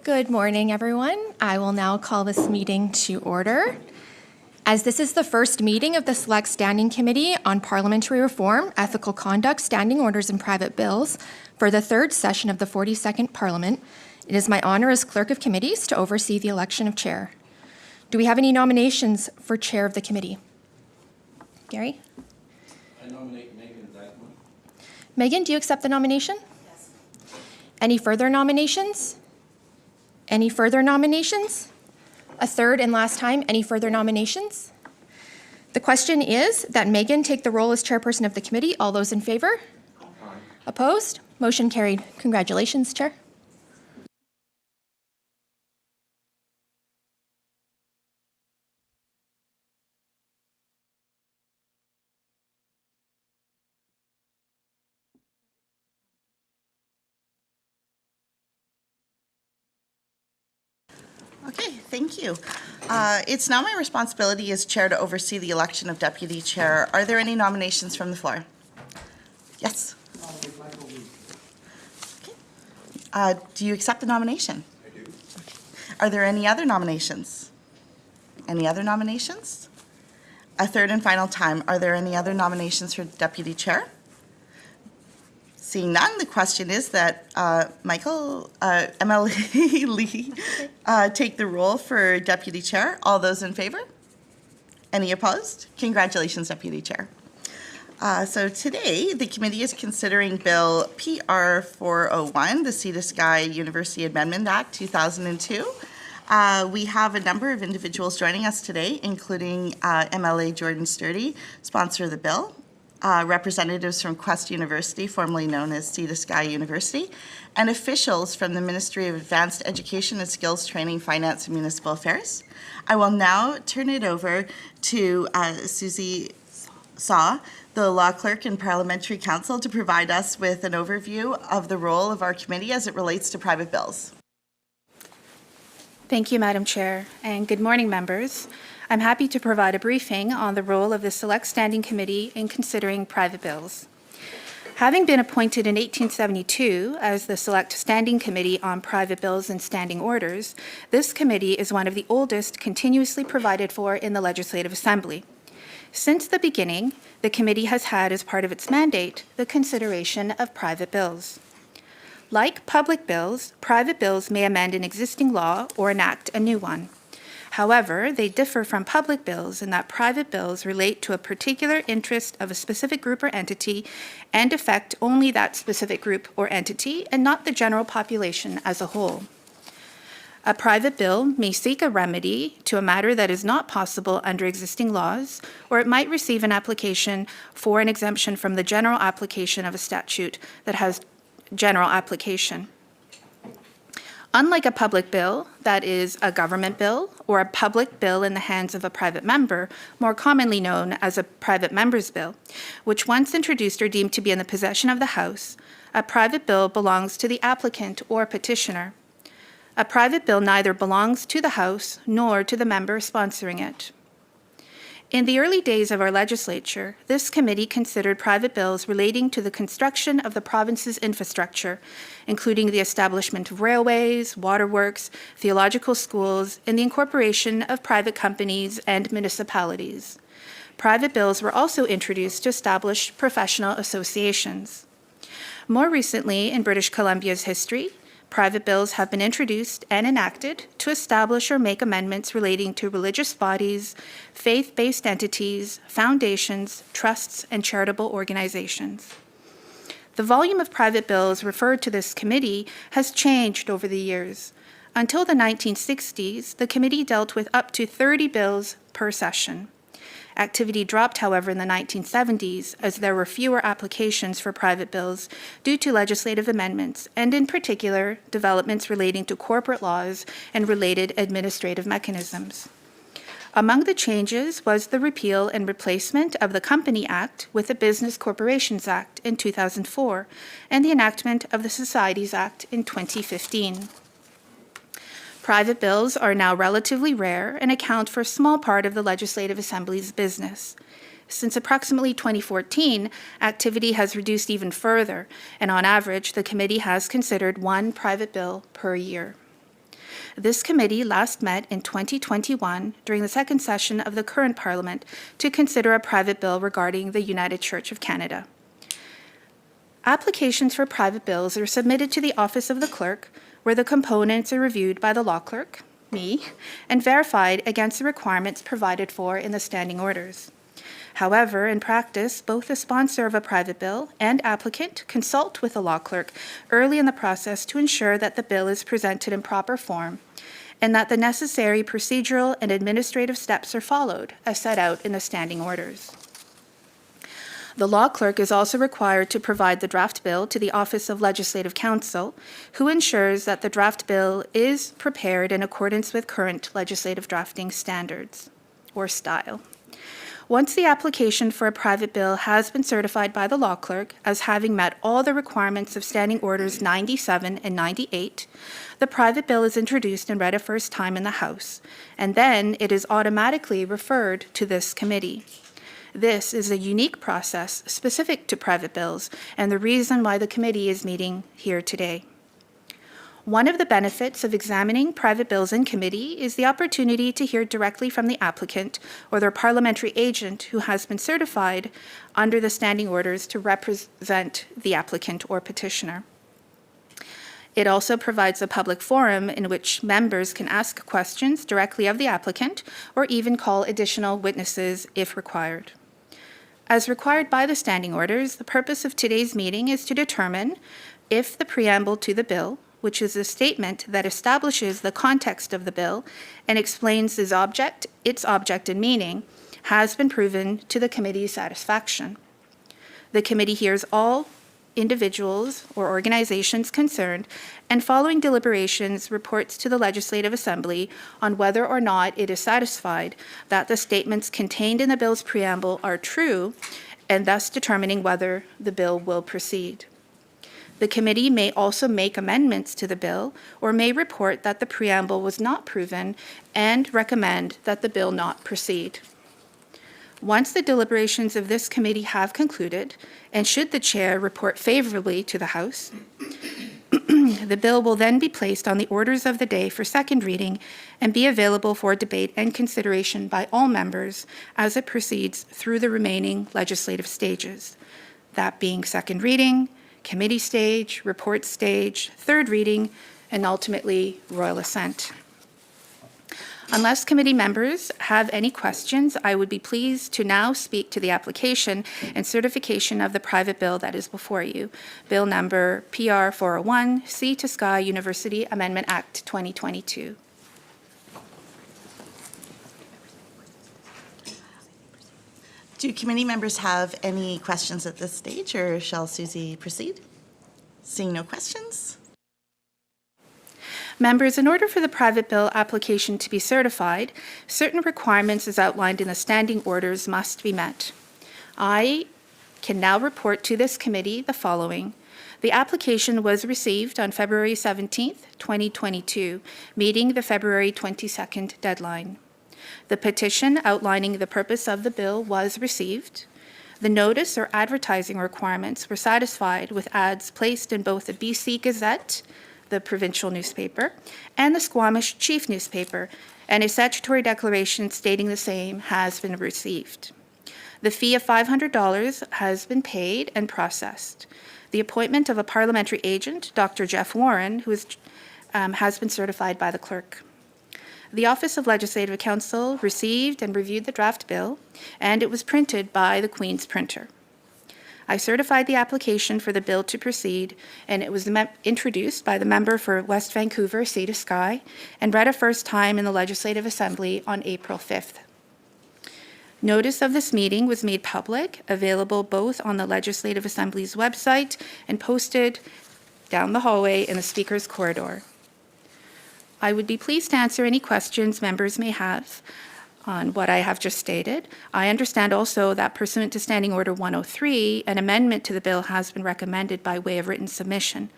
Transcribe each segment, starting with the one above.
Good morning, everyone. I will now call this meeting to order. As this is the first meeting of the Select Standing Committee on Parliamentary Reform, Ethical Conduct, Standing Orders and Private Bills for the third session of the 42nd Parliament, it is my honor as Clerk of Committees to oversee the election of Chair. Do we have any nominations for Chair of the Committee? Gary? I nominate Megan Dykeman. Megan, do you accept the nomination? Yes. Any further nominations? Any further nominations? A third and last time, any further nominations? The question is that Megan take the role as chairperson of the committee. All those in favor? Aye. Opposed? Motion carried. Congratulations, Chair. Okay, thank you. It's now my responsibility as chair to oversee the election of deputy chair. Are there any nominations from the floor? Yes. Okay. Do you accept the nomination? I do. Are there any other nominations? Any other nominations? A third and final time, are there any other nominations for deputy chair? Seeing none, the question is that Michael, MLA Lee, take the role for deputy chair. All those in favor? Any opposed? Congratulations, deputy chair. So today, the committee is considering Bill PR 401, the Sea to Sky University Amendment Act 2002. We have a number of individuals joining us today, including MLA Jordan Sturdy, sponsor of the bill, representatives from Quest University, formerly known as Sea to Sky University, and officials from the Ministry of Advanced Education and Skills Training, Finance and Municipal Affairs. I will now turn it over to Susie Saw, the Law Clerk and Parliamentary Counsel, to provide us with an overview of the role of our committee as it relates to private bills. Thank you, Madam Chair, and good morning, members. I'm happy to provide a briefing on the role of the Select Standing Committee in considering private bills. Having been appointed in 1872 as the Select Standing Committee on Private Bills and Standing Orders, this committee is one of the oldest continuously provided for in the Legislative Assembly. Since the beginning, the committee has had as part of its mandate the consideration of private bills. Like public bills, private bills may amend an existing law or enact a new one. However, they differ from public bills in that private bills relate to a particular interest of a specific group or entity and affect only that specific group or entity and not the general population as a whole. A private bill may seek a remedy to a matter that is not possible under existing laws, or it might receive an application for an exemption from the general application of a statute that has general application. Unlike a public bill, that is a government bill, or a public bill in the hands of a private member, more commonly known as a private member's bill, which once introduced are deemed to be in the possession of the House, a private bill belongs to the applicant or petitioner. A private bill neither belongs to the House nor to the member sponsoring it. In the early days of our legislature, this committee considered private bills relating to the construction of the province's infrastructure, including the establishment of railways, waterworks, theological schools, and the incorporation of private companies and municipalities. Private bills were also introduced to establish professional associations. More recently, in British Columbia's history, private bills have been introduced and enacted to establish or make amendments relating to religious bodies, faith-based entities, foundations, trusts, and charitable organizations. The volume of private bills referred to this committee has changed over the years. Until the 1960s, the committee dealt with up to 30 bills per session. Activity dropped, however, in the 1970s as there were fewer applications for private bills due to legislative amendments, and in particular, developments relating to corporate laws and related administrative mechanisms. Among the changes was the repeal and replacement of the Company Act with the Business Corporations Act in 2004 and the enactment of the Societies Act in 2015. Private bills are now relatively rare and account for a small part of the Legislative Assembly's business. Since approximately 2014, activity has reduced even further, and on average, the committee has considered one private bill per year. This committee last met in 2021 during the second session of the current Parliament to consider a private bill regarding the United Church of Canada. Applications for private bills are submitted to the Office of the Clerk, where the components are reviewed by the law clerk, me, and verified against the requirements provided for in the standing orders. However, in practice, both the sponsor of a private bill and applicant consult with the law clerk early in the process to ensure that the bill is presented in proper form and that the necessary procedural and administrative steps are followed as set out in the standing orders. The law clerk is also required to provide the draft bill to the Office of Legislative Counsel, who ensures that the draft bill is prepared in accordance with current legislative drafting standards or style. Once the application for a private bill has been certified by the law clerk as having met all the requirements of Standing Orders 97 and 98, the private bill is introduced and read a first time in the House, and then it is automatically referred to this committee. This is a unique process specific to private bills and the reason why the committee is meeting here today. One of the benefits of examining private bills in committee is the opportunity to hear directly from the applicant or their parliamentary agent who has been certified under the standing orders to represent the applicant or petitioner. It also provides a public forum in which members can ask questions directly of the applicant or even call additional witnesses if required. As required by the standing orders, the purpose of today's meeting is to determine if the preamble to the bill, which is a statement that establishes the context of the bill and explains its object and meaning, has been proven to the committee's satisfaction. The committee hears all individuals or organizations concerned and following deliberations reports to the Legislative Assembly on whether or not it is satisfied that the statements contained in the bill's preamble are true and thus determining whether the bill will proceed. The committee may also make amendments to the bill or may report that the preamble was not proven and recommend that the bill not proceed. Once the deliberations of this committee have concluded, and should the chair report favorably to the House, the bill will then be placed on the orders of the day for second reading and be available for debate and consideration by all members as it proceeds through the remaining legislative stages, that being second reading, committee stage, report stage, third reading, and ultimately royal assent. Unless committee members have any questions, I would be pleased to now speak to the application and certification of the private bill that is before you, Bill number PR 401, Sea to Sky University Amendment Act 2022. Do committee members have any questions at this stage, or shall Susie proceed? Seeing no questions. Members, in order for the private bill application to be certified, certain requirements as outlined in the standing orders must be met. I can now report to this committee the following. The application was received on February 17th, 2022, meeting the February 22nd deadline. The petition outlining the purpose of the bill was received. The notice or advertising requirements were satisfied with ads placed in both the BC Gazette, the provincial newspaper, and the Squamish Chief newspaper, and a statutory declaration stating the same has been received. The fee of $500 has been paid and processed. The appointment of a parliamentary agent, Dr. Jeff Warren, who has been certified by the clerk. The Office of Legislative Counsel received and reviewed the draft bill, and it was printed by the Queen's printer. I certified the application for the bill to proceed, and it was introduced by the member for West Vancouver, Sea to Sky, and read a first time in the Legislative Assembly on April 5th. Notice of this meeting was made public, available both on the Legislative Assembly's website and posted down the hallway in the Speaker's corridor. I would be pleased to answer any questions members may have on what I have just stated. I understand also that pursuant to Standing Order 103, an amendment to the bill has been recommended by way of written submission.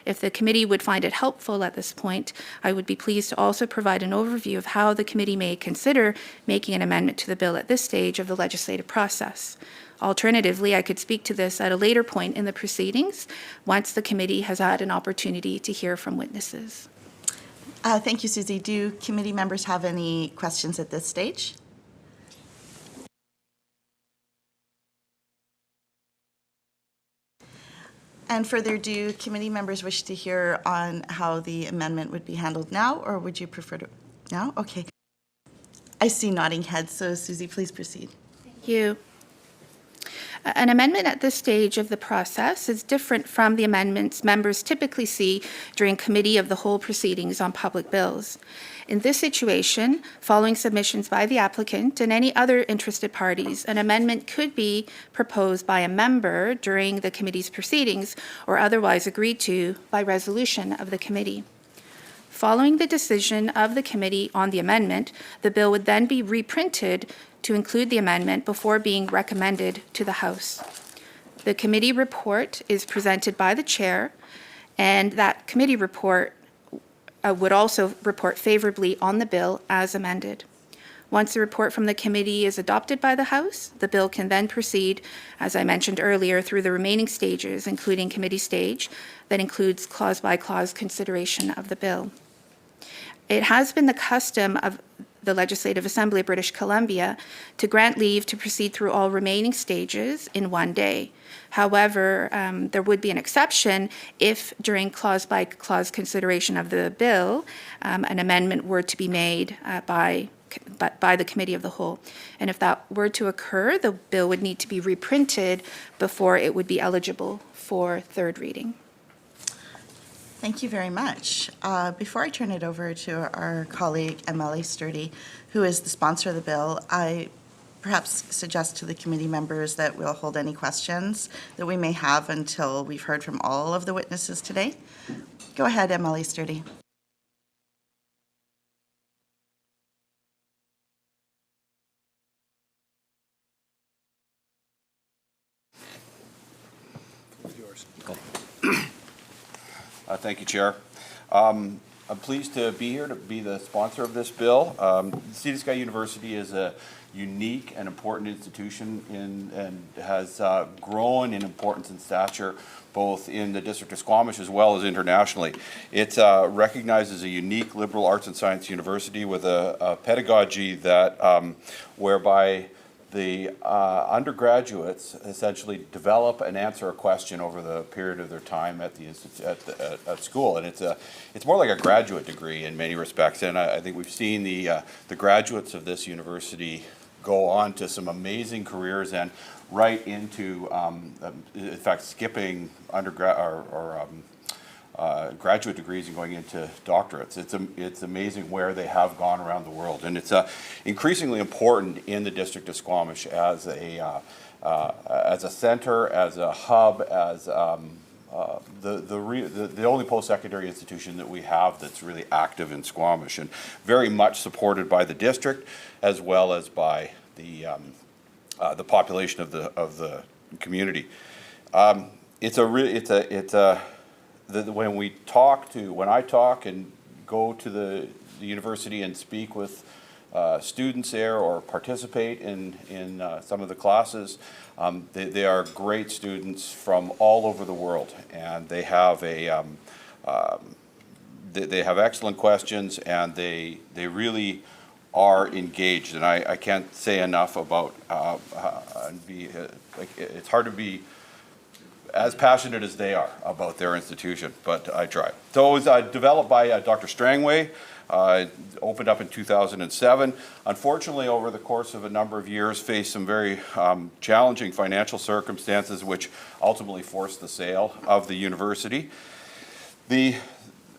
If the committee would find it helpful at this point, I would be pleased to also provide an overview of how the committee may consider making an amendment to the bill at this stage of the legislative process. Alternatively, I could speak to this at a later point in the proceedings once the committee has had an opportunity to hear from witnesses. Thank you, Susie. Do committee members have any questions at this stage? And further, do committee members wish to hear on how the amendment would be handled now, or would you prefer to? Now? Okay. I see nodding heads, so Susie, please proceed. Thank you. An amendment at this stage of the process is different from the amendments members typically see during committee of the whole proceedings on public bills. In this situation, following submissions by the applicant and any other interested parties, an amendment could be proposed by a member during the committee's proceedings or otherwise agreed to by resolution of the committee. Following the decision of the committee on the amendment, the bill would then be reprinted to include the amendment before being recommended to the House. The committee report is presented by the chair, and that committee report would also report favorably on the bill as amended. Once the report from the committee is adopted by the House, the bill can then proceed, as I mentioned earlier, through the remaining stages, including committee stage, that includes clause-by-clause consideration of the bill. It has been the custom of the Legislative Assembly of British Columbia to grant leave to proceed through all remaining stages in one day. However, there would be an exception if during clause-by-clause consideration of the bill, an amendment were to be made by the Committee of the Whole. And if that were to occur, the bill would need to be reprinted before it would be eligible for third reading. Thank you very much. Before I turn it over to our colleague, MLA Sturdy, who is the sponsor of the bill, I perhaps suggest to the committee members that we'll hold any questions that we may have until we've heard from all of the witnesses today. Go ahead, MLA Sturdy. Thank you, Chair. I'm pleased to be here to be the sponsor of this bill. Sea to Sky University is a unique and important institution and has grown in importance and stature both in the District of Squamish as well as internationally. It's recognized as a unique liberal arts and science university with a pedagogy that whereby the undergraduates essentially develop and answer a question over the period of their time at the at school, and it's more like a graduate degree in many respects. And I think we've seen the graduates of this university go on to some amazing careers and right into, in fact, skipping undergrad or graduate degrees and going into doctorates. It's amazing where they have gone around the world, and it's increasingly important in the District of Squamish as a center, as a hub, as the only post-secondary institution that we have that's really active in Squamish, and very much supported by the district as well as by the population of the community. When I talk and go to the university and speak with students there or participate in some of the classes, they are great students from all over the world, and they have they have excellent questions, and they really are engaged. And I can't say enough about it's hard to be as passionate as they are about their institution, but I try. So it was developed by Dr. Strangway, opened up in 2007. Unfortunately, over the course of a number of years, faced some very challenging financial circumstances, which ultimately forced the sale of the university. The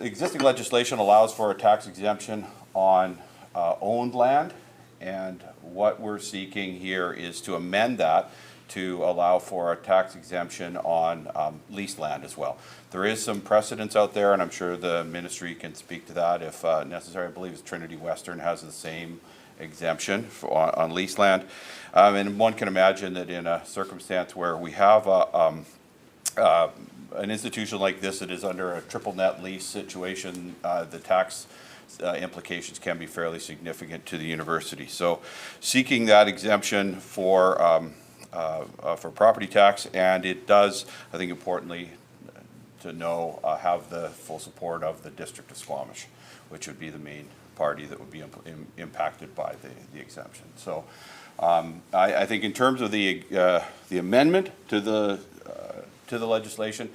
existing legislation allows for a tax exemption on owned land, and what we're seeking here is to amend that to allow for a tax exemption on leased land as well. There is some precedence out there, and I'm sure the ministry can speak to that if necessary. I believe it's Trinity Western has the same exemption on leased land. And one can imagine that in a circumstance where we have an institution like this that is under a triple net lease situation, the tax implications can be fairly significant to the university. So seeking that exemption for property tax, and it does, I think importantly, to know have the full support of the District of Squamish, which would be the main party that would be impacted by the exemption. So I think in terms of the amendment to the legislation,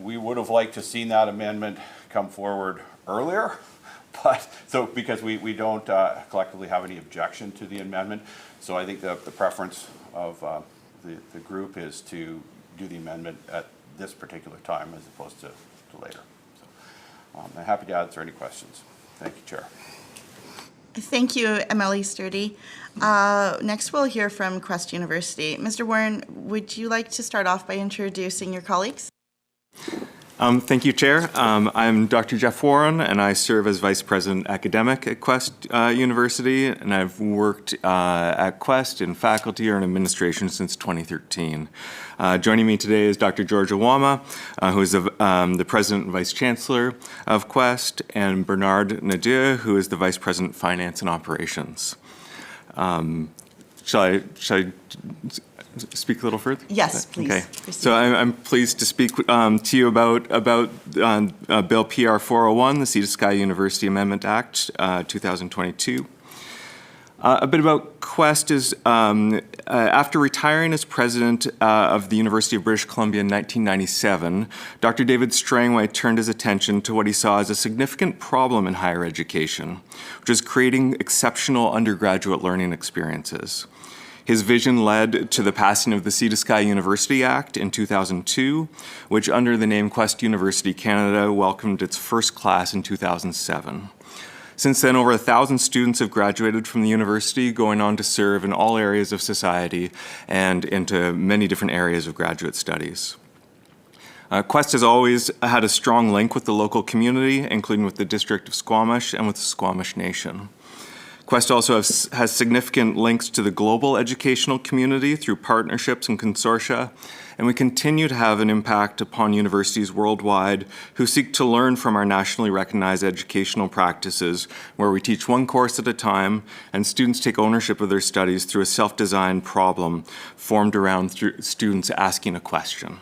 we would have liked to seen that amendment come forward earlier, but because we don't collectively have any objection to the amendment, so I think the preference of the group is to do the amendment at this particular time as opposed to later. So I'm happy to answer any questions. Thank you, Chair. Thank you, MLE Sturdy. Next, we'll hear from Quest University. Mr. Warren, would you like to start off by introducing your colleagues? Thank you, Chair. I'm Dr. Jeff Warren, and I serve as Vice President Academic at Quest University, and I've worked at Quest in faculty or in administration since 2013. Joining me today is Dr. George Awama, who is the President and Vice Chancellor of Quest, and Bernard Nadir, who is the Vice President Finance and Operations. Shall I speak a little further? Yes, please. Okay. Proceed. So I'm pleased to speak to you about Bill PR 401, the Sea to Sky University Amendment Act 2022. A bit about Quest is, after retiring as president of the University of British Columbia in 1997, Dr. David Strangway turned his attention to what he saw as a significant problem in higher education, which is creating exceptional undergraduate learning experiences. His vision led to the passing of the Sea to Sky University Act in 2002, which under the name Quest University Canada welcomed its first class in 2007. Since then, over 1,000 students have graduated from the university, going on to serve in all areas of society and into many different areas of graduate studies. Quest has always had a strong link with the local community, including with the District of Squamish and with the Squamish Nation. Quest also has significant links to the global educational community through partnerships and consortia, and we continue to have an impact upon universities worldwide who seek to learn from our nationally recognized educational practices, where we teach one course at a time and students take ownership of their studies through a self-designed problem formed around students asking a question.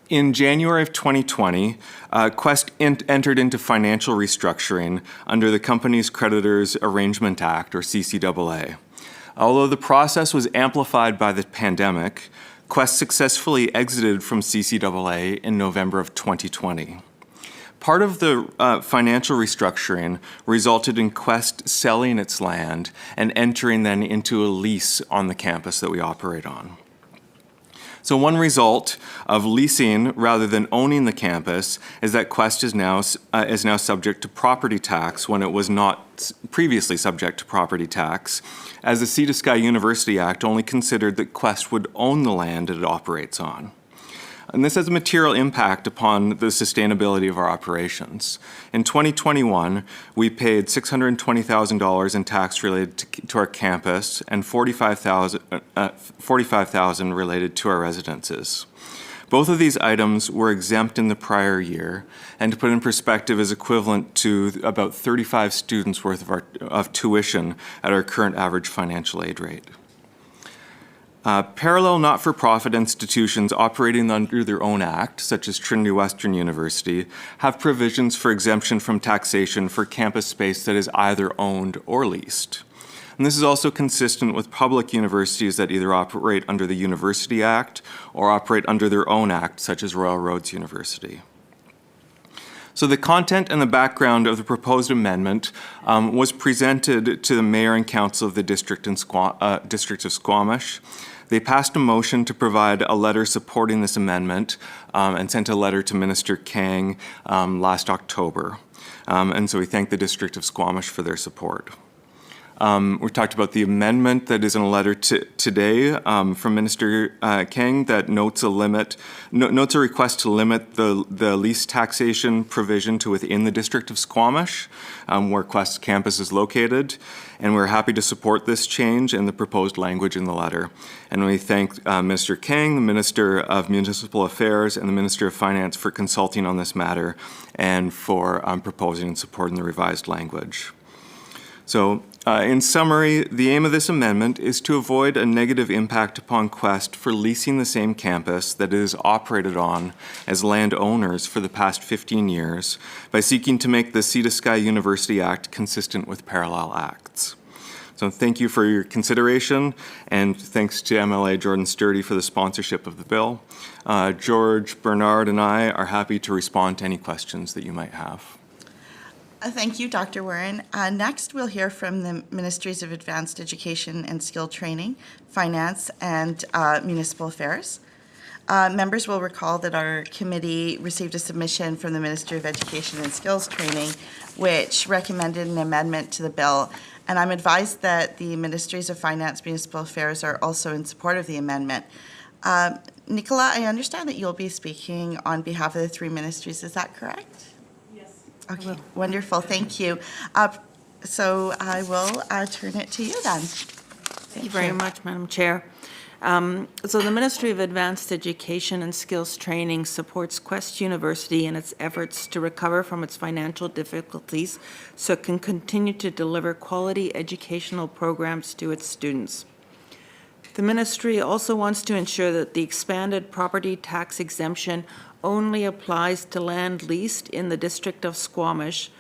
In January of 2020, Quest entered into financial restructuring under the Companies Creditors Arrangement Act, or CCAA. Although the process was amplified by the pandemic, Quest successfully exited from CCAA in November of 2020. Part of the financial restructuring resulted in Quest selling its land and entering then into a lease on the campus that we operate on. So one result of leasing rather than owning the campus is that Quest is now subject to property tax when it was not previously subject to property tax, as the Sea to Sky University Act only considered that Quest would own the land it operates on. And this has a material impact upon the sustainability of our operations. In 2021, we paid $620,000 in tax related to our campus and $45,000 related to our residences. Both of these items were exempt in the prior year, and to put in perspective is equivalent to about 35 students worth of tuition at our current average financial aid rate. Parallel not-for-profit institutions operating under their own act, such as Trinity Western University, have provisions for exemption from taxation for campus space that is either owned or leased. And this is also consistent with public universities that either operate under the University Act or operate under their own act, such as Royal Roads University. So the content and the background of the proposed amendment was presented to the Mayor and Council of the District of Squamish. They passed a motion to provide a letter supporting this amendment and sent a letter to Minister Kang last October. And so we thank the District of Squamish for their support. We talked about the amendment that is in a letter today from Minister Kang that notes a request to limit the lease taxation provision to within the District of Squamish, where Quest campus is located. And we're happy to support this change and the proposed language in the letter. And we thank Minister Kang, the Minister of Municipal Affairs, and the Minister of Finance for consulting on this matter and for proposing and supporting the revised language. So, in summary, the aim of this amendment is to avoid a negative impact upon Quest for leasing the same campus that it is operated on as landowners for the past 15 years by seeking to make the Sea to Sky University Act consistent with parallel acts. So thank you for your consideration, and thanks to MLA Jordan Sturdy for the sponsorship of the bill. George, Bernard, and I are happy to respond to any questions that you might have. Thank you, Dr. Warren. Next, we'll hear from the Ministries of Advanced Education and Skill Training, Finance, and Municipal Affairs. Members will recall that our committee received a submission from the Ministry of Education and Skills Training, which recommended an amendment to the bill. And I'm advised that the Ministries of Finance, Municipal Affairs are also in support of the amendment. Nicola, I understand that you'll be speaking on behalf of the three ministries. Is that correct? Okay, wonderful, thank you. So I will turn it to you then. Thank you very much, Madam Chair. So the Ministry of Advanced Education and Skills Training supports Quest University in its efforts to recover from its financial difficulties so it can continue to deliver quality educational programs to its students. The ministry also wants to ensure that the expanded property tax exemption only applies to land leased in the District of Squamish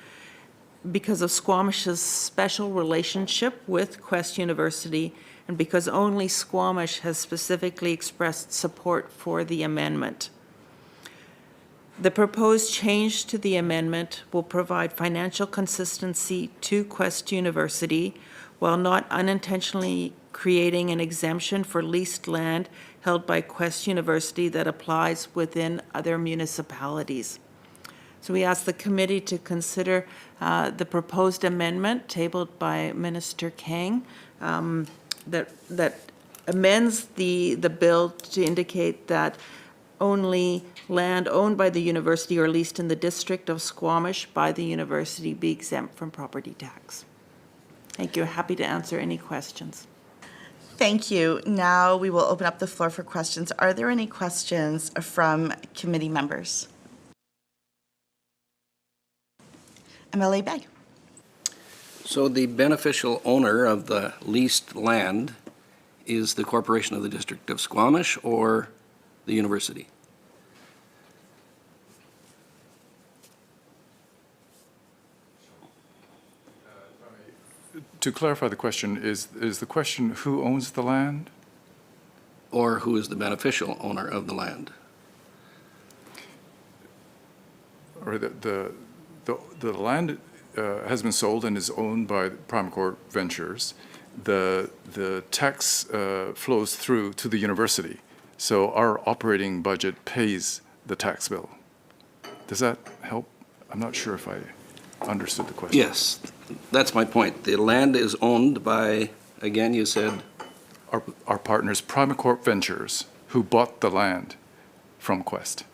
because of Squamish's special relationship with Quest University and because only Squamish has specifically expressed support for the amendment. The proposed change to the amendment will provide financial consistency to Quest University while not unintentionally creating an exemption for leased land held by Quest University that applies within other municipalities. So we ask the committee to consider the proposed amendment tabled by Minister Kang that amends the bill to indicate that only land owned by the university or leased in the District of Squamish by the university be exempt from property tax. Thank you. Happy to answer any questions. Thank you. Now we will open up the floor for questions. Are there any questions from committee members? MLA Begg. So the beneficial owner of the leased land is the Corporation of the District of Squamish or the university? To clarify the question, is the question who owns the land? Or who is the beneficial owner of the land? Or the land has been sold and is owned by Primacorp Ventures. The tax flows through to the university. So our operating budget pays the tax bill. Does that help? I'm not sure if I understood the question. Yes, that's my point. The land is owned by, again, you said? Our partners, Primacorp Ventures, who bought the land from Quest.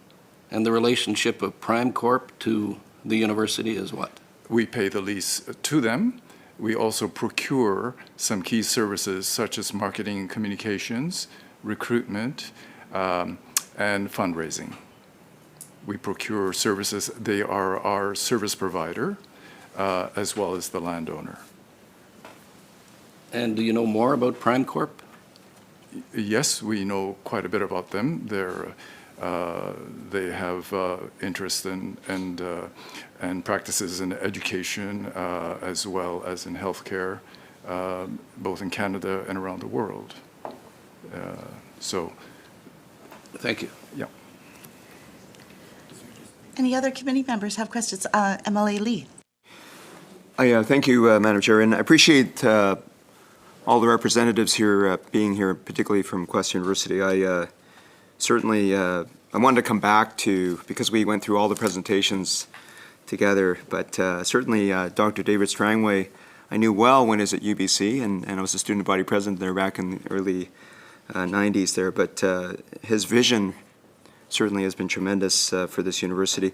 And the relationship of Primacorp to the university is what? We pay the lease to them. We also procure some key services such as marketing and communications, recruitment, and fundraising. We procure services. They are our service provider, as well as the landowner. And do you know more about Primacorp? Yes, we know quite a bit about them. They have interest and practices in education, as well as in healthcare, both in Canada and around the world. Thank you. Yeah. Any other committee members have questions? MLA Lee. Thank you, Madam Chair, and I appreciate all the representatives here being here, particularly from Quest University. I certainly I wanted to come back to, because we went through all the presentations together, but certainly Dr. David Strangway I knew well when he was at UBC, and I was a student body president there back in the early 90s there, but his vision certainly has been tremendous for this university.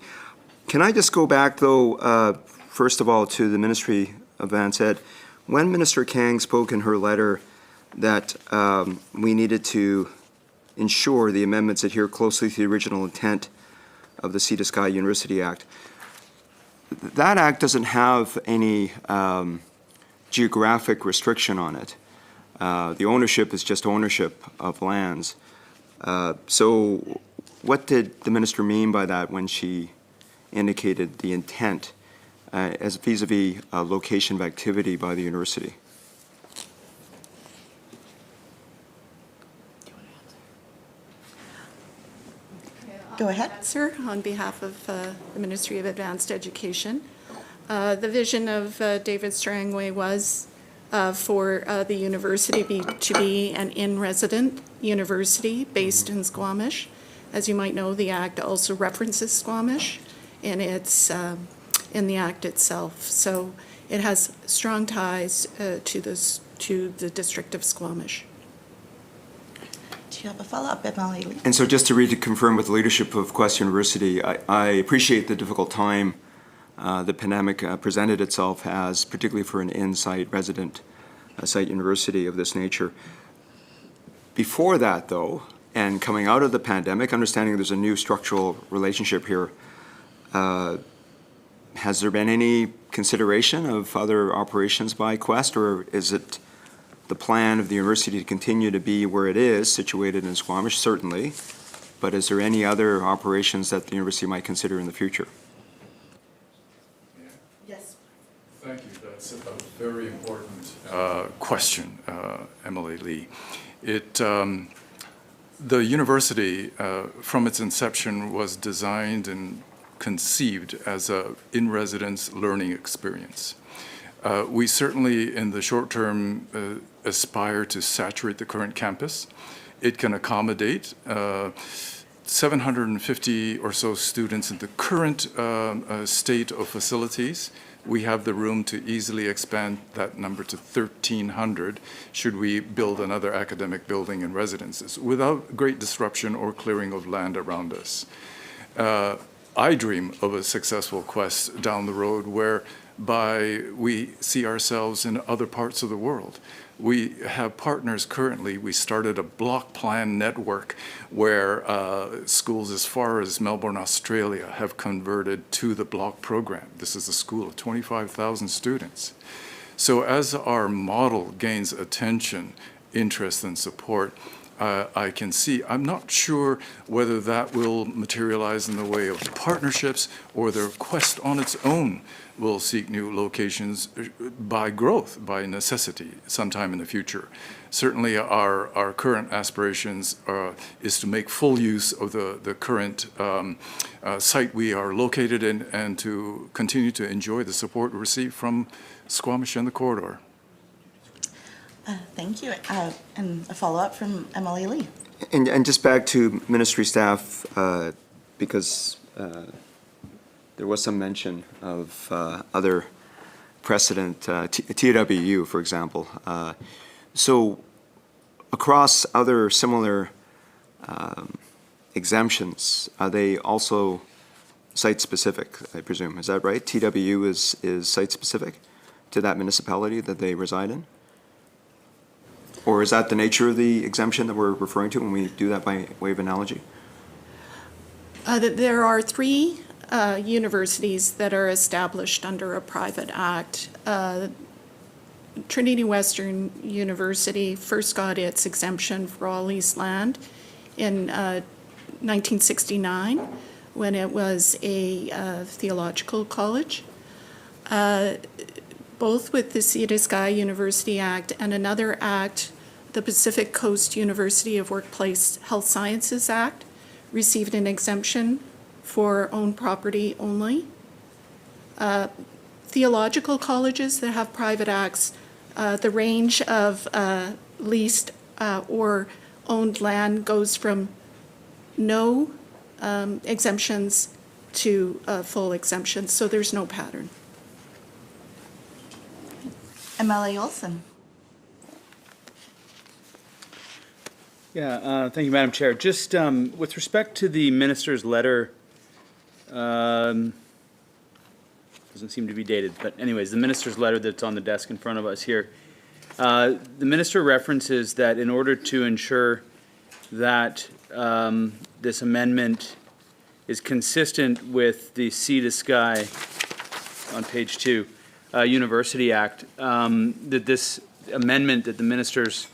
Can I just go back, though, first of all, to the Ministry of Advanced Ed? When Minister Kang spoke in her letter that we needed to ensure the amendments adhere closely to the original intent of the Sea to Sky University Act, that act doesn't have any geographic restriction on it. The ownership is just ownership of lands. So what did the minister mean by that when she indicated the intent as vis-a-vis location of activity by the university? Go ahead. Sir, on behalf of the Ministry of Advanced Education. The vision of David Strangway was for the university to be an in-resident university based in Squamish. As you might know, the Act also references Squamish in the Act itself. So it has strong ties to the District of Squamish. Do you have a follow-up, Emily? And so just to reconfirm with the leadership of Quest University, I appreciate the difficult time the pandemic presented itself as, particularly for an in-site resident site university of this nature. Before that, though, and coming out of the pandemic, understanding there's a new structural relationship here, has there been any consideration of other operations by Quest, or is it the plan of the university to continue to be where it is, situated in Squamish, certainly, but is there any other operations that the university might consider in the future? Yes. Thank you. That's a very important question, Emily Lee. The university, from its inception, was designed and conceived as a in-residence learning experience. We certainly, in the short term, aspire to saturate the current campus. It can accommodate 750 or so students in the current state of facilities. We have the room to easily expand that number to 1,300 should we build another academic building and residences without great disruption or clearing of land around us. I dream of a successful Quest down the road whereby we see ourselves in other parts of the world. We have partners currently. We started a block plan network where schools as far as Melbourne, Australia have converted to the block program. This is a school of 25,000 students. So as our model gains attention, interest, and support, I can see. I'm not sure whether that will materialize in the way of partnerships or the Quest on its own will seek new locations by growth, by necessity, sometime in the future. Certainly our current aspirations is to make full use of the current site we are located in and to continue to enjoy the support we receive from Squamish and the corridor. Thank you. And a follow-up from Emily Lee. And just back to ministry staff, because there was some mention of other precedent, TWU, for example. So across other similar exemptions, are they also site-specific, I presume? Is that right? TWU is site-specific to that municipality that they reside in? Or is that the nature of the exemption that we're referring to when we do that by way of analogy? There are three universities that are established under a private act. Trinity Western University first got its exemption for all leased land in 1969 when it was a theological college. Both with the Sea to Sky University Act and another act, the Pacific Coast University of Workplace Health Sciences Act, received an exemption for owned property only. Theological colleges that have private acts, the range of leased or owned land goes from no exemptions to full exemptions, so there's no pattern. Emily Olson. Yeah, thank you, Madam Chair. Just with respect to the minister's letter, doesn't seem to be dated, but anyways, the minister's letter that's on the desk in front of us here, the minister references that in order to ensure that this amendment is consistent with the Sea to Sky on page 2, University Act, that this amendment that the minister's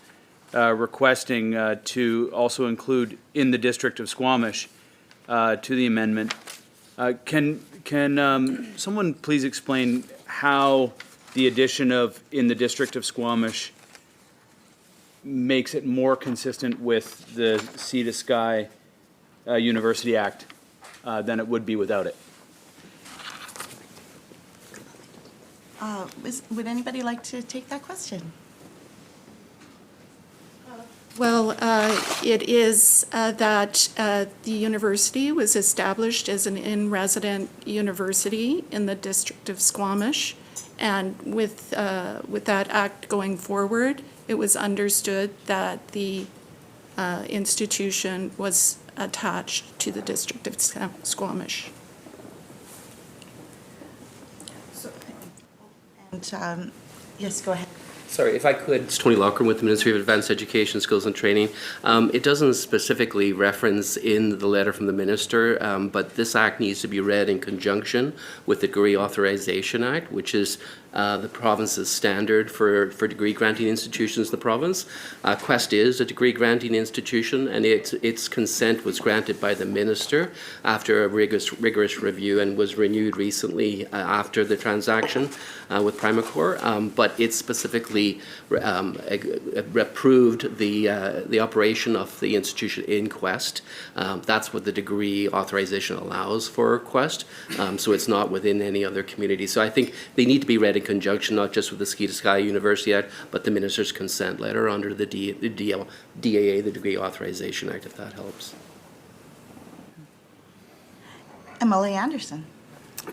requesting to also include in the District of Squamish to the amendment. Can someone please explain how the addition of in the District of Squamish makes it more consistent with the Sea to Sky University Act than it would be without it? Would anybody like to take that question? Well, it is that the university was established as an in-resident university in the District of Squamish, and with that act going forward, it was understood that the institution was attached to the District of Squamish. And, yes, go ahead. Sorry, if I could. It's Tony Lockram with the Ministry of Advanced Education, Skills and Training. It doesn't specifically reference in the letter from the minister, but this act needs to be read in conjunction with the Degree Authorization Act, which is the province's standard for degree granting institutions in the province. Quest is a degree granting institution, and its consent was granted by the minister after a rigorous review and was renewed recently after the transaction with Primacore. But it specifically approved the operation of the institution in Quest. That's what the degree authorization allows for Quest. So it's not within any other community. So I think they need to be read in conjunction, not just with the Sea to Sky University Act, but the minister's consent letter under the DAA, the Degree Authorization Act, if that helps. Emily Anderson.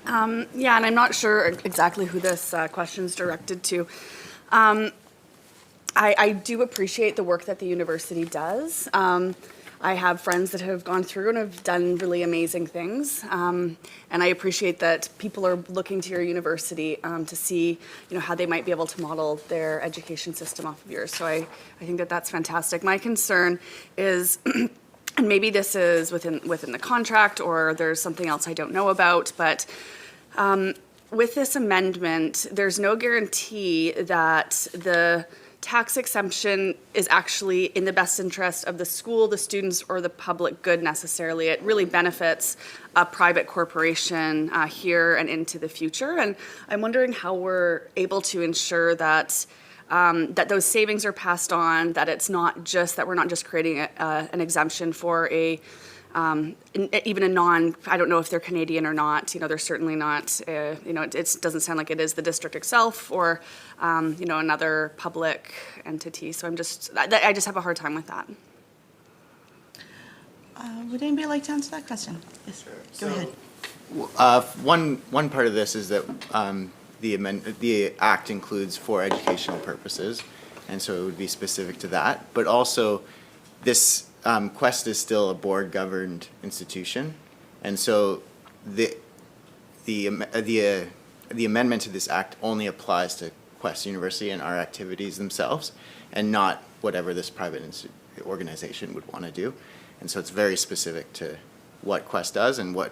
Yeah, and I'm not sure exactly who this question's directed to. I do appreciate the work that the university does. I have friends that have gone through and have done really amazing things. And I appreciate that people are looking to your university to see, how they might be able to model their education system off of yours. So I think that that's fantastic. My concern is, and maybe this is within the contract or there's something else I don't know about, but with this amendment, there's no guarantee that the tax exemption is actually in the best interest of the school, the students, or the public good necessarily. It really benefits a private corporation here and into the future. And I'm wondering how we're able to ensure that that those savings are passed on, that it's not just, that we're not just creating an exemption for even a non, I don't know if they're Canadian or not, they're certainly not, it doesn't sound like it is the district itself or, another public entity. So I just have a hard time with that. Would anybody like to answer that question? Yes, go ahead. One part of this is that the act includes for educational purposes, and so it would be specific to that. But also, this Quest is still a board-governed institution, and so the amendment to this act only applies to Quest University and our activities themselves, and not whatever this private organization would want to do. And so it's very specific to what Quest does and what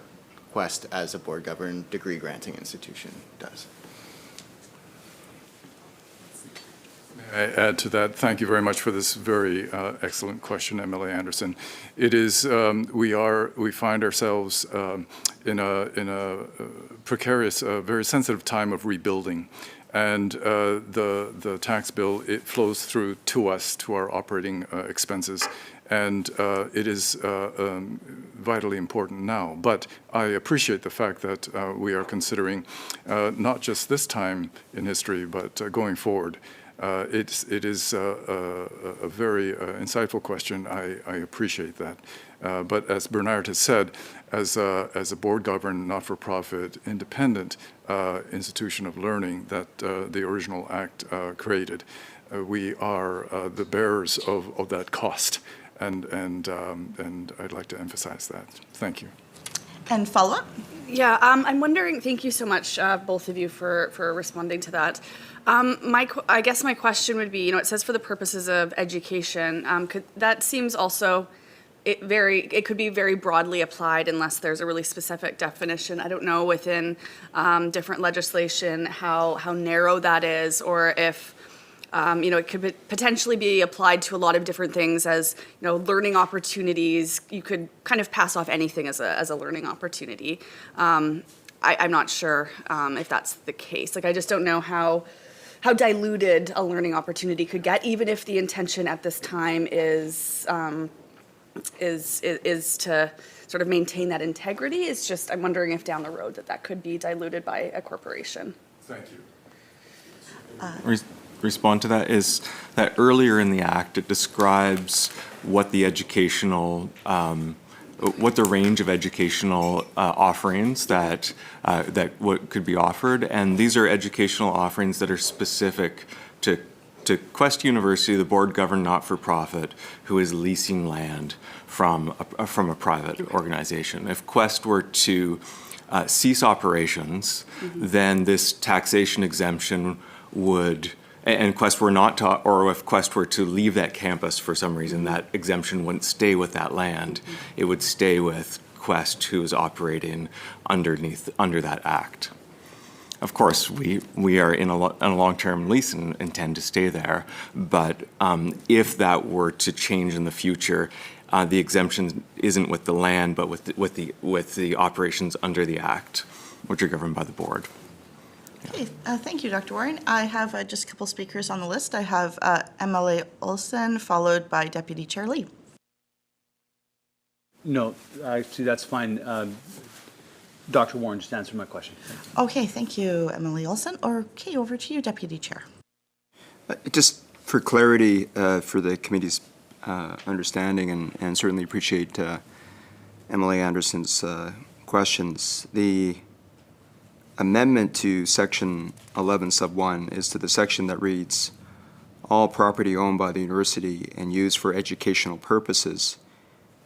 Quest as a board-governed degree-granting institution does. I add to that, thank you very much for this very excellent question, Emily Anderson. It is, we find ourselves in a precarious, very sensitive time of rebuilding. And the tax bill, it flows through to us, to our operating expenses. And it is vitally important now. But I appreciate the fact that we are considering not just this time in history, but going forward. It is a very insightful question. I appreciate that. But as Bernard has said, as a board-governed, not-for-profit, independent institution of learning that the original act created, we are the bearers of that cost. And I'd like to emphasize that. Thank you. And follow-up? Yeah, I'm wondering, thank you so much, both of you, for responding to that. I guess my question would be, it says for the purposes of education, that seems also it could be very broadly applied unless there's a really specific definition. I don't know within different legislation how narrow that is, or if it could potentially be applied to a lot of different things as, learning opportunities. You could kind of pass off anything as a learning opportunity. I'm not sure if that's the case. I just don't know how diluted a learning opportunity could get, even if the intention at this time is to sort of maintain that integrity. It's just, I'm wondering if down the road that could be diluted by a corporation. Thank you. Respond to that is that earlier in the Act, it describes what the what the range of educational offerings that what could be offered, and these are educational offerings that are specific to Quest University, the board-governed not-for-profit, who is leasing land from a private organization. If Quest were to cease operations, then this taxation exemption would, and Quest were not to, or if Quest were to leave that campus for some reason, that exemption wouldn't stay with that land. It would stay with Quest, who is operating under that Act. Of course, we are in a long-term lease and intend to stay there, but if that were to change in the future, the exemption isn't with the land, but with the operations under the Act, which are governed by the board. Okay, thank you, Dr. Warren. I have just a couple speakers on the list. I have MLA Olson, followed by Deputy Chair Lee. No, actually, that's fine. Dr. Warren just answered my question. Okay, thank you, MLA Olson. Okay, over to you, Deputy Chair. Just for clarity, for the committee's understanding, and certainly appreciate MLA Anderson's questions. The amendment to section 11 sub 1 is to the section that reads, all property owned by the university and used for educational purposes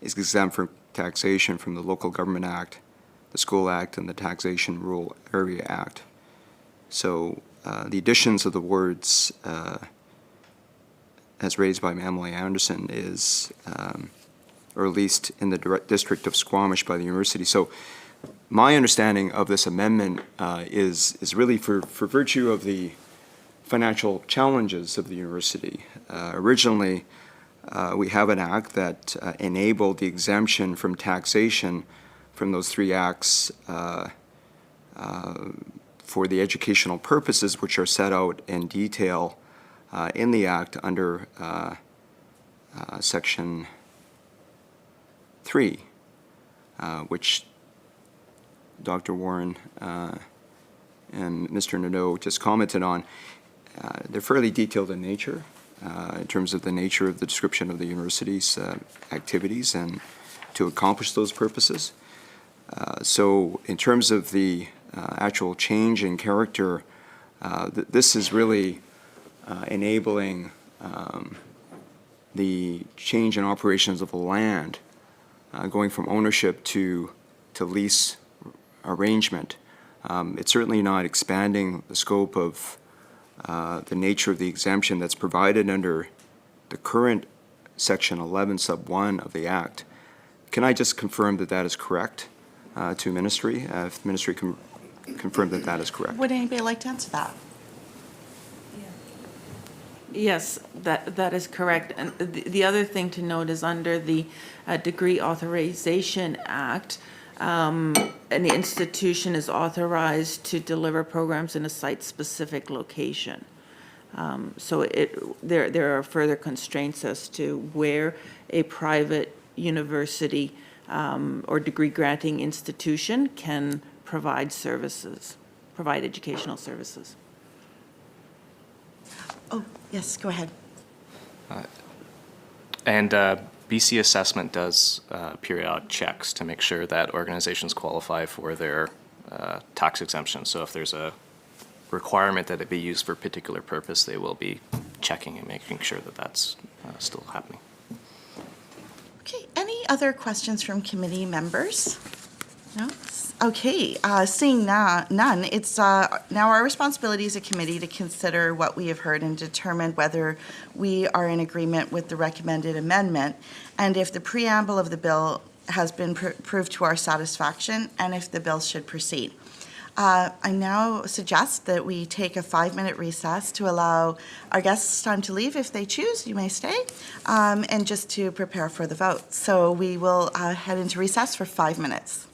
is exempt from taxation from the Local Government Act, the School Act, and the Taxation Rural Area Act. So the additions of the words as raised by MLA Anderson is, or at least in the district of Squamish by the university. So my understanding of this amendment is really for virtue of the financial challenges of the university. Originally, we have an act that enabled the exemption from taxation from those three acts for the educational purposes, which are set out in detail in the act under section 3, which Dr. Warren and Mr. Nadeau just commented on. They're fairly detailed in nature in terms of the nature of the description of the university's activities and to accomplish those purposes. So in terms of the actual change in character, this is really enabling the change in operations of the land, going from ownership to lease arrangement. It's certainly not expanding the scope of the nature of the exemption that's provided under the current section 11 sub 1 of the Act. Can I just confirm that that is correct to Ministry? If the Ministry can confirm that that is correct. Would anybody like to answer that? Yes, that is correct. And the other thing to note is under the Degree Authorization Act, an institution is authorized to deliver programs in a site-specific location. So there are further constraints as to where a private university or degree-granting institution can provide services, provide educational services. Oh, yes, go ahead. And BC Assessment does periodic checks to make sure that organizations qualify for their tax exemption. So if there's a requirement that it be used for a particular purpose, they will be checking and making sure that that's still happening. Okay, any other questions from committee members? No? Okay, seeing none, it's now our responsibility as a committee to consider what we have heard and determine whether we are in agreement with the recommended amendment, and if the preamble of the bill has been proved to our satisfaction, and if the bill should proceed. I now suggest that we take a 5-minute recess to allow our guests time to leave. If they choose, you may stay, and just to prepare for the vote. So we will head into recess for 5 minutes.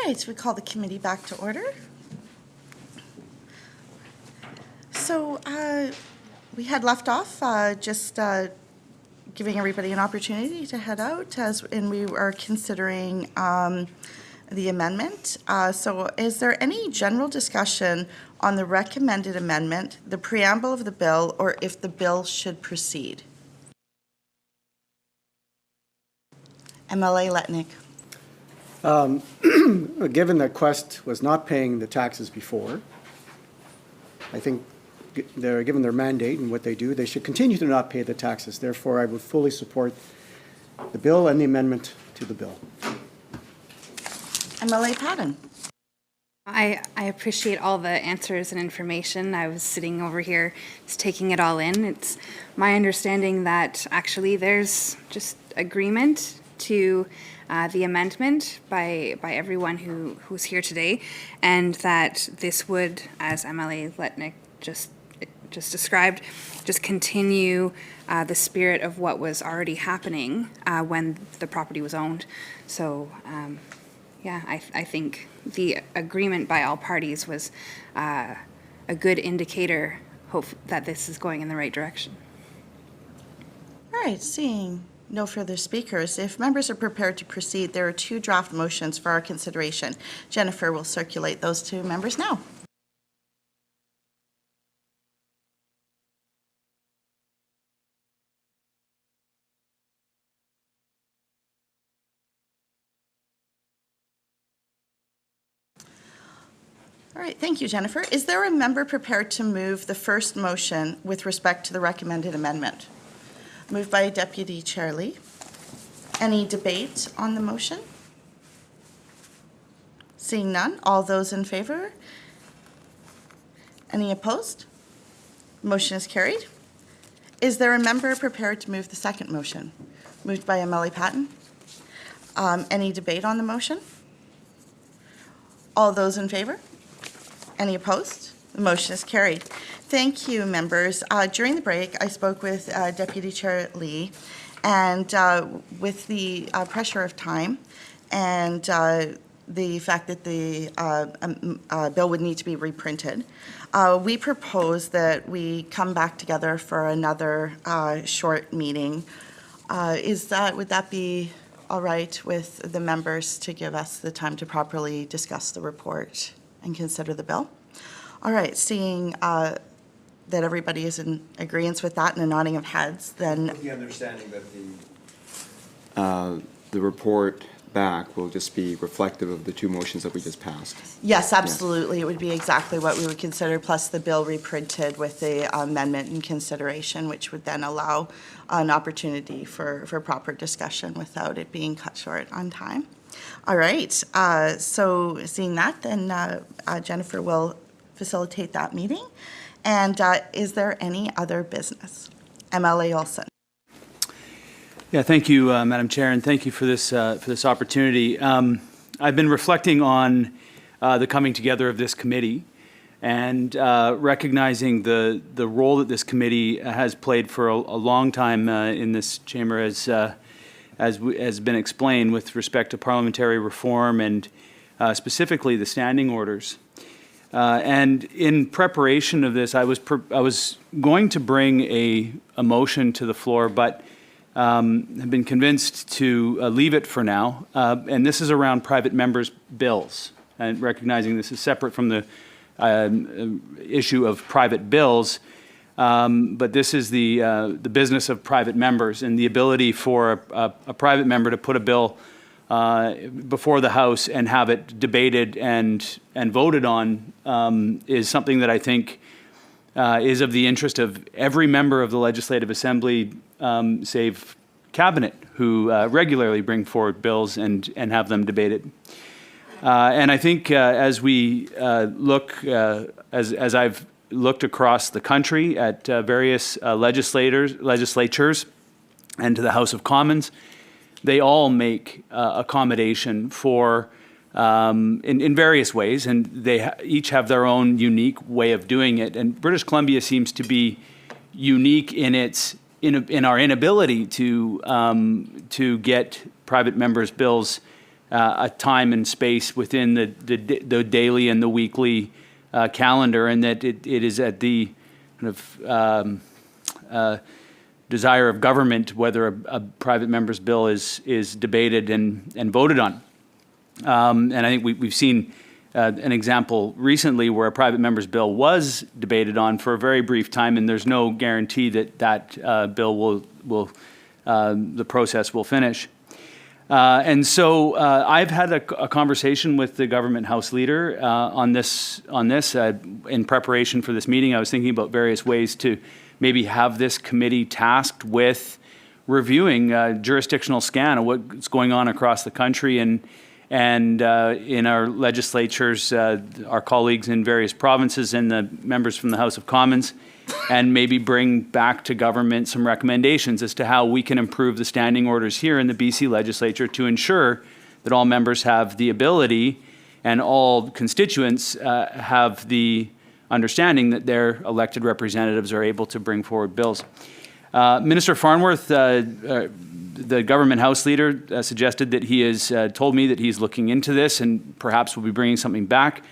right, we call the committee back to order. So we had left off just giving everybody an opportunity to head out, and we are considering the amendment. So is there any general discussion on the recommended amendment, the preamble of the bill, or if the bill should proceed? MLA Letnick. Given that Quest was not paying the taxes before, I think they're given their mandate and what they do, they should continue to not pay the taxes. Therefore, I would fully support the bill and the amendment to the bill. MLA Patton. I appreciate all the answers and information. I was sitting over here just taking it all in. It's my understanding that actually there's just agreement to the amendment by everyone who's here today, and that this would, as MLA Letnick just described, just continue the spirit of what was already happening when the property was owned. So, yeah, I think the agreement by all parties was a good indicator, hope that this is going in the right direction. All right, seeing no further speakers, if members are prepared to proceed, there are 2 draft motions for our consideration. Jennifer will circulate those to members now. All right, thank you, Jennifer. Is there a member prepared to move the first motion with respect to the recommended amendment? Moved by Deputy Chair Lee. Any debate on the motion? Seeing none, all those in favor? Any opposed? Motion is carried. Is there a member prepared to move the second motion? Moved by MLA Patton. Any debate on the motion? All those in favor? Any opposed? The motion is carried. Thank you, members. During the break, I spoke with Deputy Chair Lee, and with the pressure of time and the fact that the bill would need to be reprinted, we propose that we come back together for another short meeting. Would that be all right with the members to give us the time to properly discuss the report and consider the bill? All right, seeing that everybody is in agreement with that and a nodding of heads, then. With the understanding that the report back will just be reflective of the 2 motions that we just passed. Yes, absolutely. It would be exactly what we would consider, plus the bill reprinted with the amendment in consideration, which would then allow an opportunity for proper discussion without it being cut short on time. All right, so seeing that, then Jennifer will facilitate that meeting. And is there any other business? MLA Olson. Yeah, thank you, Madam Chair, and thank you for this opportunity. I've been reflecting on the coming together of this committee and recognizing the role that this committee has played for a long time in this chamber, as has been explained with respect to parliamentary reform and specifically the standing orders. And in preparation of this, I was going to bring a motion to the floor, but have been convinced to leave it for now. And this is around private members' bills, and recognizing this is separate from the issue of private bills. But this is the business of private members, and the ability for a private member to put a bill before the House and have it debated and voted on is something that I think is of the interest of every member of the Legislative Assembly, save Cabinet, who regularly bring forward bills and have them debated. And I think as we look, as I've looked across the country at various legislatures and to the House of Commons, they all make accommodation for, in various ways, and they each have their own unique way of doing it. And British Columbia seems to be unique in our inability to get private members' bills a time and space within the daily and the weekly calendar, and that it is at the kind of desire of government whether a private member's bill is debated and voted on. And I think we've seen an example recently where a private member's bill was debated on for a very brief time, and there's no guarantee that bill will the process will finish. And so I've had a conversation with the government House Leader on this. In preparation for this meeting, I was thinking about various ways to maybe have this committee tasked with reviewing jurisdictional scan of what's going on across the country and in our legislatures, our colleagues in various provinces and the members from the House of Commons, and maybe bring back to government some recommendations as to how we can improve the standing orders here in the BC Legislature to ensure that all members have the ability and all constituents have the understanding that their elected representatives are able to bring forward bills. Minister Farnworth, the government House Leader, suggested that he has told me that he's looking into this and perhaps will be bringing something back.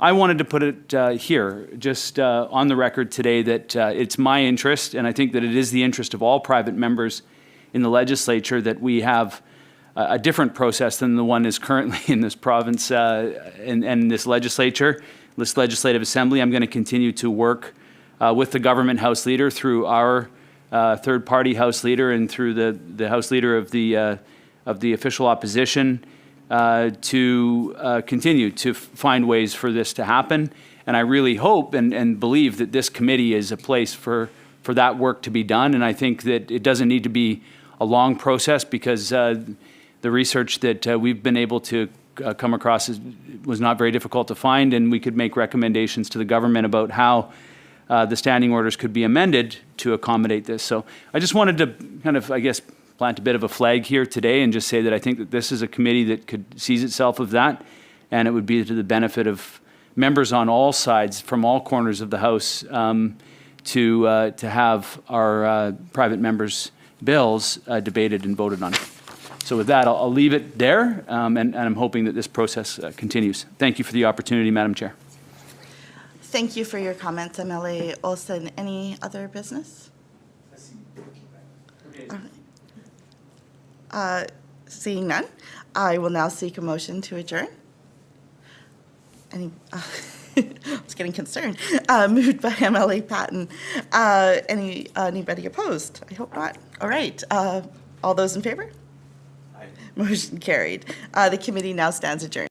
I wanted to put it here, just on the record today, that it's my interest, and I think that it is the interest of all private members in the legislature, that we have a different process than the one is currently in this province and this legislature, this legislative assembly. I'm going to continue to work with the government House Leader through our third-party House Leader and through the House Leader of the official opposition to continue to find ways for this to happen. And I really hope and believe that this committee is a place for that work to be done. And I think that it doesn't need to be a long process, because the research that we've been able to come across was not very difficult to find, and we could make recommendations to the government about how the standing orders could be amended to accommodate this. So I just wanted to kind of, I guess, plant a bit of a flag here today and just say that I think that this is a committee that could seize itself of that, and it would be to the benefit of members on all sides from all corners of the House to have our private members' bills debated and voted on. So with that, I'll leave it there, and I'm hoping that this process continues. Thank you for the opportunity, Madam Chair. Thank you for your comments, MLA Olson. Any other business? Seeing none, I will now seek a motion to adjourn. I was getting concerned. Moved by MLA Patton. Anybody opposed? I hope not. All right. All those in favor? Aye. Motion carried. The committee now stands adjourned.